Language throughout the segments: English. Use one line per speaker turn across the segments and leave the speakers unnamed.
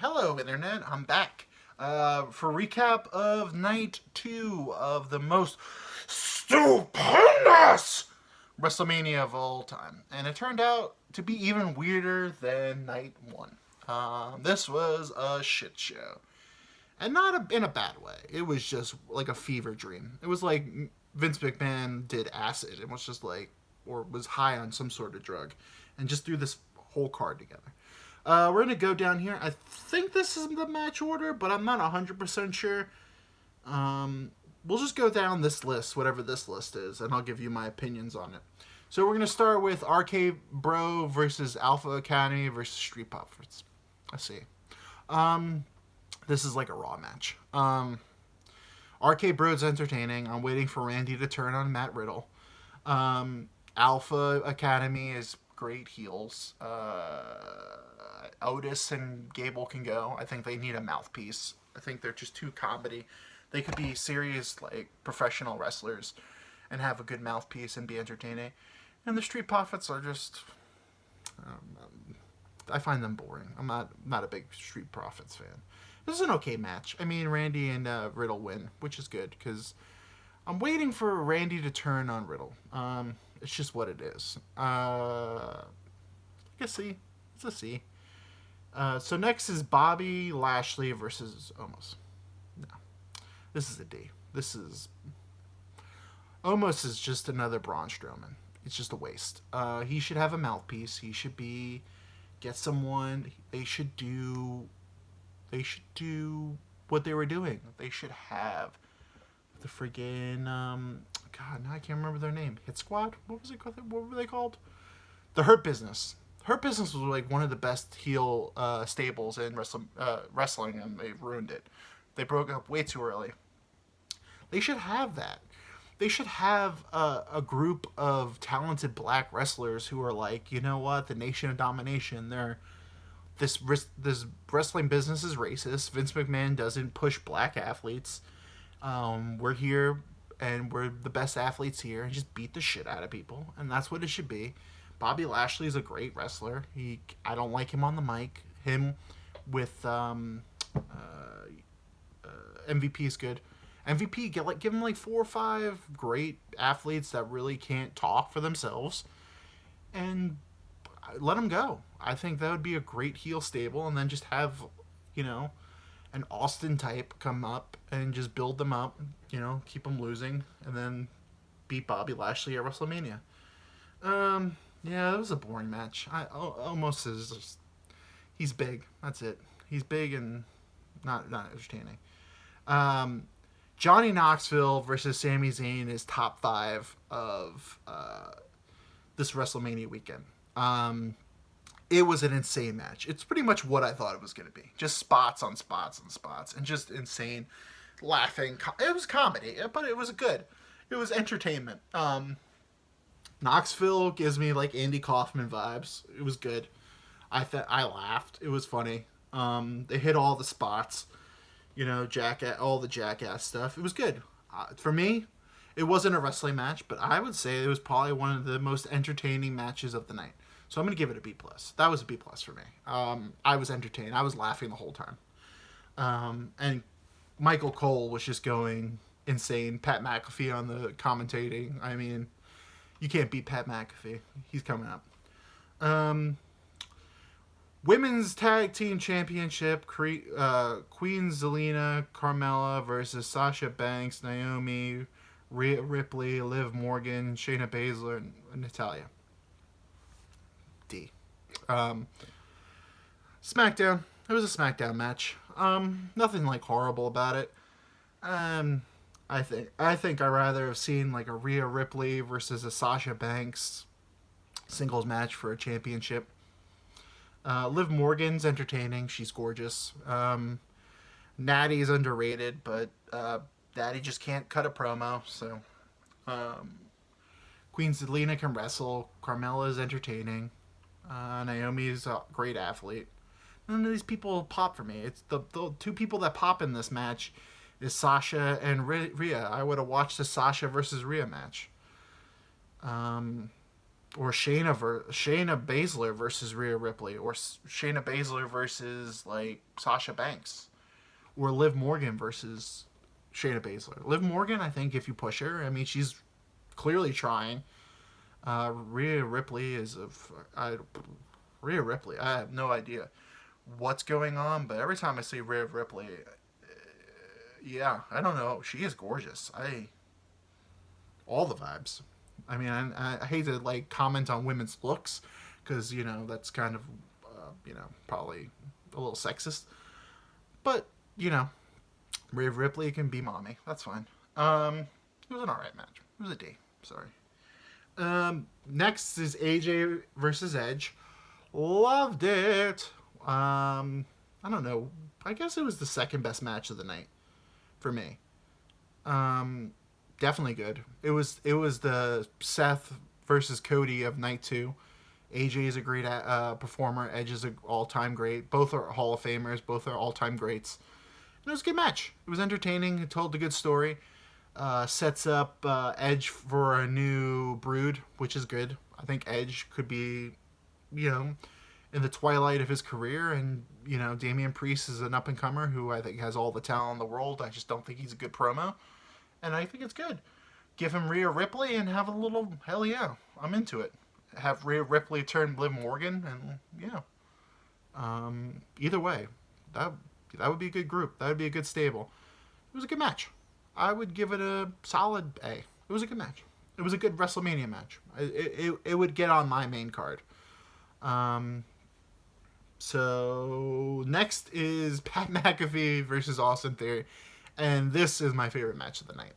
Hello, Internet. I'm back for recap of night 2 of the most stupendous WrestleMania of all time. And it turned out to be even weirder than night 1. This was a shit show. And not in a bad way. It was just like a fever dream. It was like Vince McMahon did acid and was just like, or was high on some sort of drug, and just threw this whole card together. We're going to go down here. I think this is the match order, but I'm not 100% sure. We'll just go down this list, whatever this list is, and I'll give you my opinions on it. So we're going to start with RK Bro versus Alpha Academy versus Street Profits. Let's see. This is like a Raw match. RK Bro's entertaining. I'm waiting for Randy to turn on Matt Riddle. Alpha Academy is great heels. Otis and Gable can go. I think they need a mouthpiece. I think they're just too comedy. They could be serious, like, professional wrestlers and have a good mouthpiece and be entertaining. And the Street Profits are just... I find them boring. I'm not a big Street Profits fan. This is an okay match. I mean, Randy and Riddle win, which is good, because I'm waiting for Randy to turn on Riddle. It's just what it is. I guess C. It's a C. So next is Bobby Lashley versus Omos. No. This is a D. This is... Omos is just another Braun Strowman. It's just a waste. He should have a mouthpiece. He should be... Get someone... They should do what they were doing. They should have the friggin'... God, now I can't remember their name. Hit Squad? What was it called? What were they called? The Hurt Business. Hurt Business was like one of the best heel stables in wrestling, and they ruined it. They broke up way too early. They should have that. They should have a group of talented black wrestlers who are like, you know what, the Nation of Domination. This wrestling business is racist. Vince McMahon doesn't push black athletes. We're here, and we're the best athletes here, and just beat the shit out of people. And that's what it should be. Bobby Lashley is a great wrestler. I don't like him on the mic. Him with MVP is good. MVP, give him like 4 or 5 great athletes that really can't talk for themselves, and let them go. I think that would be a great heel stable, and then just have, an Austin type come up and just build them up, keep them losing, and then beat Bobby Lashley at WrestleMania. Yeah, that was a boring match. Almost is just... He's big. That's it. He's big and not entertaining. Johnny Knoxville versus Sami Zayn is top 5 of this WrestleMania weekend. It was an insane match. It's pretty much what I thought it was going to be. Just spots on spots on spots. And just insane laughing. It was comedy, but it was good. It was entertainment. Knoxville gives me like Andy Kaufman vibes. It was good. I laughed. It was funny. They hit all the spots. All the jackass stuff. It was good. For me, it wasn't a wrestling match, but I would say it was probably one of the most entertaining matches of the night. So I'm going to give it a B+. That was a B+ for me. I was entertained. I was laughing the whole time. And Michael Cole was just going insane. Pat McAfee on the commentating. I mean, you can't beat Pat McAfee. He's coming up. Women's Tag Team Championship, Queen Zelina Carmella versus Sasha Banks, Naomi, Rhea Ripley, Liv Morgan, Shayna Baszler, and Natalya. D. SmackDown. It was a SmackDown match. Nothing like horrible about it. I think I'd rather have seen like a Rhea Ripley versus a Sasha Banks singles match for a championship. Liv Morgan's entertaining. She's gorgeous. Natty's underrated, but Natty just can't cut a promo. So Queen Zelina can wrestle. Carmella's entertaining. Naomi's a great athlete. None of these people pop for me. It's the 2 people that pop in this match is Sasha and Rhea. I would have watched the Sasha versus Rhea match. or Shayna Baszler versus Rhea Ripley, or Shayna Baszler versus like Sasha Banks, or Liv Morgan versus Shayna Baszler. Liv Morgan, I think if you push her, I mean she's clearly trying. Rhea Ripley is Rhea Ripley. I have no idea what's going on, but every time I see Rhea Ripley, yeah, I don't know. She is gorgeous. All the vibes. I mean, I hate to like comment on women's looks because that's kind of probably a little sexist, but Rhea Ripley can be mommy. That's fine. It was an alright match. It was a D. Sorry. Next is AJ versus Edge. Loved it. I don't know. I guess it was the second best match of the night for me. Definitely good. It was the Seth versus Cody of night 2. AJ is a great performer. Edge is an all-time great. Both are Hall of Famers. Both are all-time greats. And it was a good match. It was entertaining. It told a good story. Sets up Edge for a new Brood, which is good. I think Edge could be, in the twilight of his career. And, Damian Priest is an up-and-comer who I think has all the talent in the world. I just don't think he's a good promo. And I think it's good. Give him Rhea Ripley and have a little, hell yeah, I'm into it. Have Rhea Ripley turn Liv Morgan, and yeah. Either way, that would be a good group. That would be a good stable. It was a good match. I would give it a solid A. It was a good match. It was a good WrestleMania match. It would get on my main card. So next is Pat McAfee versus Austin Theory. And this is my favorite match of the night.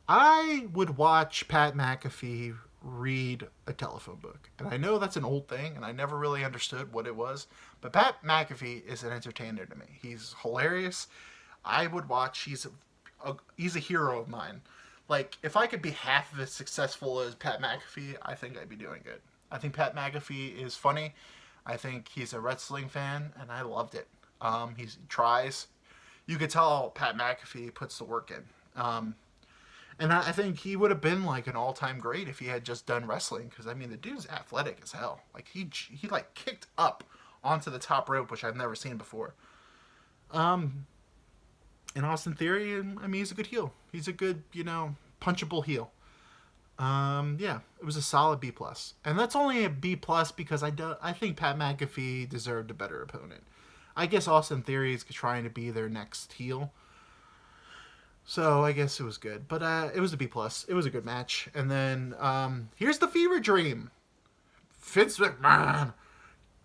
I would watch Pat McAfee read a telephone book. And I know that's an old thing, and I never really understood what it was. But Pat McAfee is an entertainer to me. He's hilarious. I would watch. He's a hero of mine. Like, if I could be half as successful as Pat McAfee, I think I'd be doing good. I think Pat McAfee is funny. I think he's a wrestling fan, and I loved it. He tries. You could tell Pat McAfee puts the work in. And I think he would have been like an all-time great if he had just done wrestling. Because, I mean, the dude's athletic as hell. Like, he like kicked up onto the top rope, which I've never seen before. And Austin Theory, I mean, he's a good heel. He's a good, punchable heel. Yeah, it was a solid B+. And that's only a B+ because I think Pat McAfee deserved a better opponent. I guess Austin Theory is trying to be their next heel. So I guess it was good. But it was a B+. It was a good match. And then here's the fever dream. Vince McMahon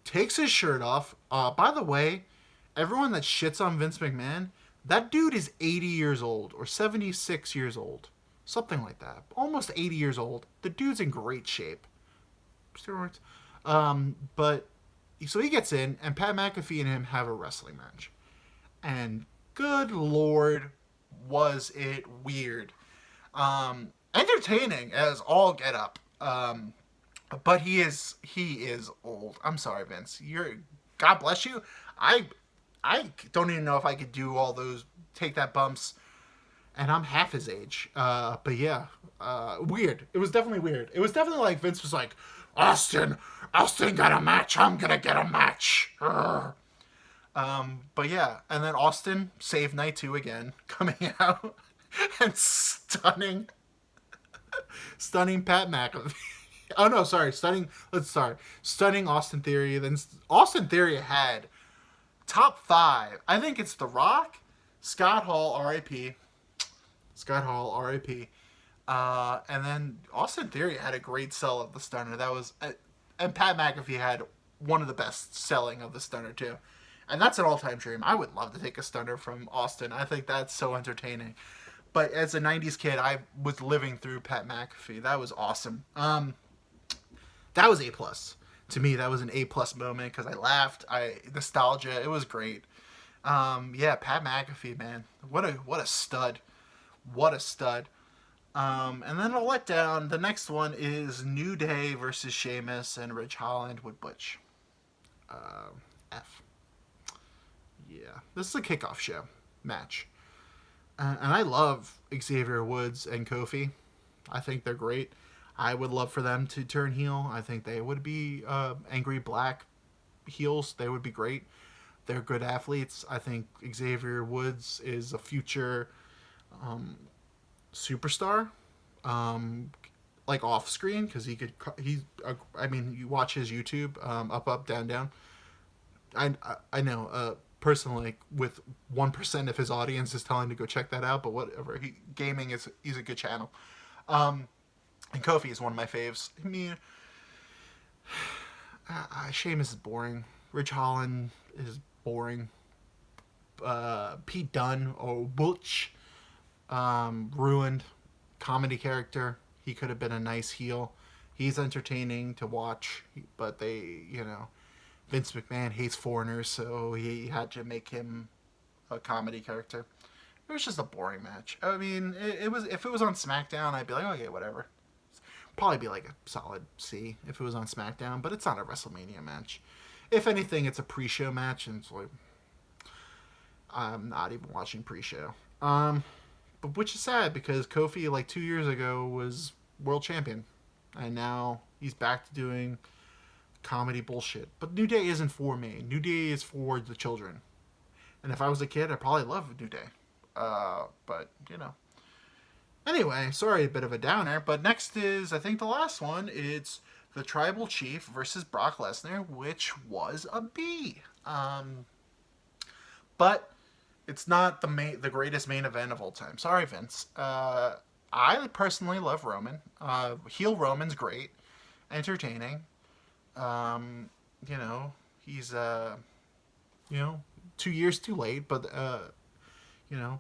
takes his shirt off. By the way, everyone that shits on Vince McMahon, that dude is 80 years old or 76 years old. Something like that. Almost 80 years old. The dude's in great shape. Steroids. But so he gets in, and Pat McAfee and him have a wrestling match. And good Lord, was it weird. Entertaining as all get up. But he is old. I'm sorry, Vince. God bless you. I don't even know if I could do all those, take that bumps. And I'm half his age. But yeah, weird. It was definitely weird. It was definitely like Vince was like, Austin got a match. I'm going to get a match. But yeah, and then Austin saved night 2 again, coming out and stunning Pat McAfee. Oh no, sorry, stunning Austin Theory. Then Austin Theory had top 5. I think it's The Rock, Scott Hall, R.I.P. And then Austin Theory had a great sell of the stunner. And Pat McAfee had one of the best selling of the stunner too. And that's an all-time dream. I would love to take a stunner from Austin. I think that's so entertaining. But as a 90s kid, I was living through Pat McAfee. That was awesome. That was A+. To me, that was an A+ moment because I laughed. Nostalgia. It was great. Yeah, Pat McAfee, man. What a stud. What a stud. And then a letdown. The next one is New Day versus Sheamus and Ridge Holland with Butch. F. Yeah. This is a kickoff show match. And I love Xavier Woods and Kofi. I think they're great. I would love for them to turn heel. I think they would be angry black heels. They would be great. They're good athletes. I think Xavier Woods is a future superstar, like off screen, because I mean, you watch his YouTube, up, up, down, down. I know, personally, with 1% of his audience is telling to go check that out, but whatever. He's a good channel. And Kofi is one of my faves. I mean, Sheamus is boring. Rich Holland is boring. Pete Dunne, or Butch, ruined. Comedy character. He could have been a nice heel. He's entertaining to watch, but Vince McMahon hates foreigners, so he had to make him a comedy character. It was just a boring match. I mean, it was, if it was on SmackDown, I'd be like, okay, whatever. Probably be like a solid C if it was on SmackDown, but it's not a WrestleMania match. If anything, it's a pre-show match, and it's like, I'm not even watching pre-show. But which is sad, because Kofi, like 2 years ago, was world champion, and now he's back to doing comedy bullshit. But New Day isn't for me. New Day is for the children. And if I was a kid, I'd probably love New Day. But, Anyway, sorry, a bit of a downer. But next is, I think, the last one. It's the Tribal Chief versus Brock Lesnar, which was a B. But it's not the greatest main event of all time. Sorry, Vince. I personally love Roman. Heel Roman's great. Entertaining. He's 2 years too late, but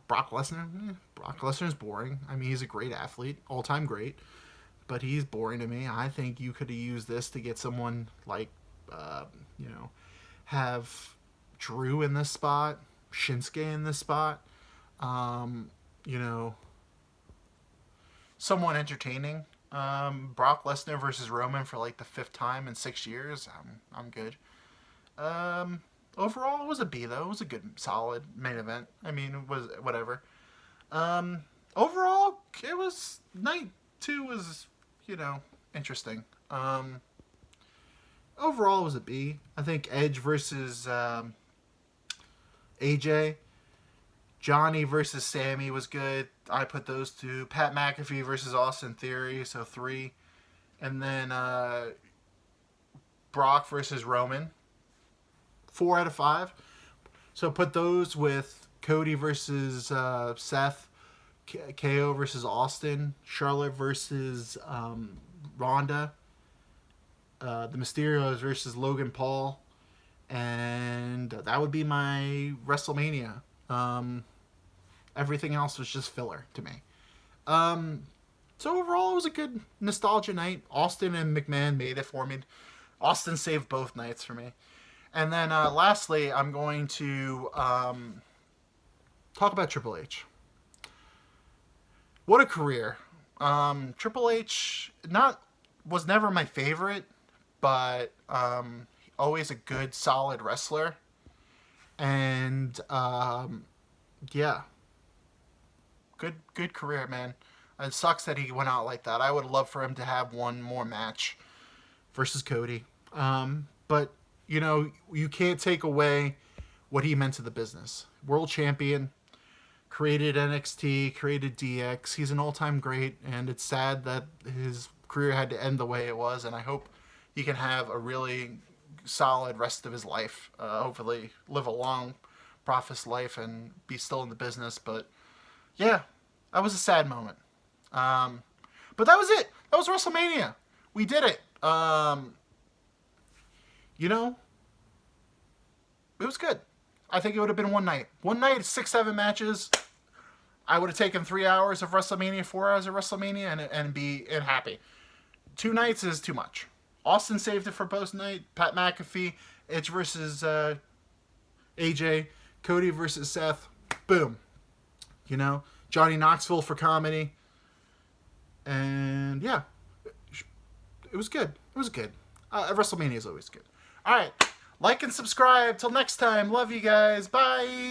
Brock Lesnar's boring. I mean, he's a great athlete, all-time great, but he's boring to me. I think you could have used this to get someone like have Drew in this spot, Shinsuke in this spot, someone entertaining. Brock Lesnar versus Roman for like the 5th time in 6 years. I'm good. Overall, it was a B, though. It was a good, solid main event. I mean, it was whatever. Overall, it was, night 2 was, interesting. Overall, it was a B. I think Edge versus AJ. Johnny versus Sammy was good. I put those 2. Pat McAfee versus Austin Theory, so 3. And then Brock versus Roman, 4 out of 5. So put those with Cody versus Seth, KO versus Austin, Charlotte versus Ronda, the Mysterios versus Logan Paul, and that would be my WrestleMania. Everything else was just filler to me. So overall, it was a good nostalgia night. Austin and McMahon made it for me. Austin saved both nights for me. And then lastly, I'm going to talk about Triple H. What a career. Triple H was never my favorite, but always a good, solid wrestler. And yeah. Good career, man. It sucks that he went out like that. I would love for him to have one more match versus Cody. But, you can't take away what he meant to the business. World champion, created NXT, created DX. He's an all-time great, and it's sad that his career had to end the way it was, and I hope he can have a really solid rest of his life. Hopefully live a long, prosperous life and be still in the business. But, yeah, that was a sad moment. But that was it. That was WrestleMania. We did it. It was good. I think it would have been one night. One night, 6-7 matches. I would have taken 3 hours of WrestleMania, 4 hours of WrestleMania, and be happy. 2 nights is too much. Austin saved it for post night. Pat McAfee, Edge versus AJ, Cody versus Seth. Boom. Johnny Knoxville for comedy. And yeah, it was good. It was good. WrestleMania is always good. All right. Like and subscribe. Till next time. Love you guys. Bye.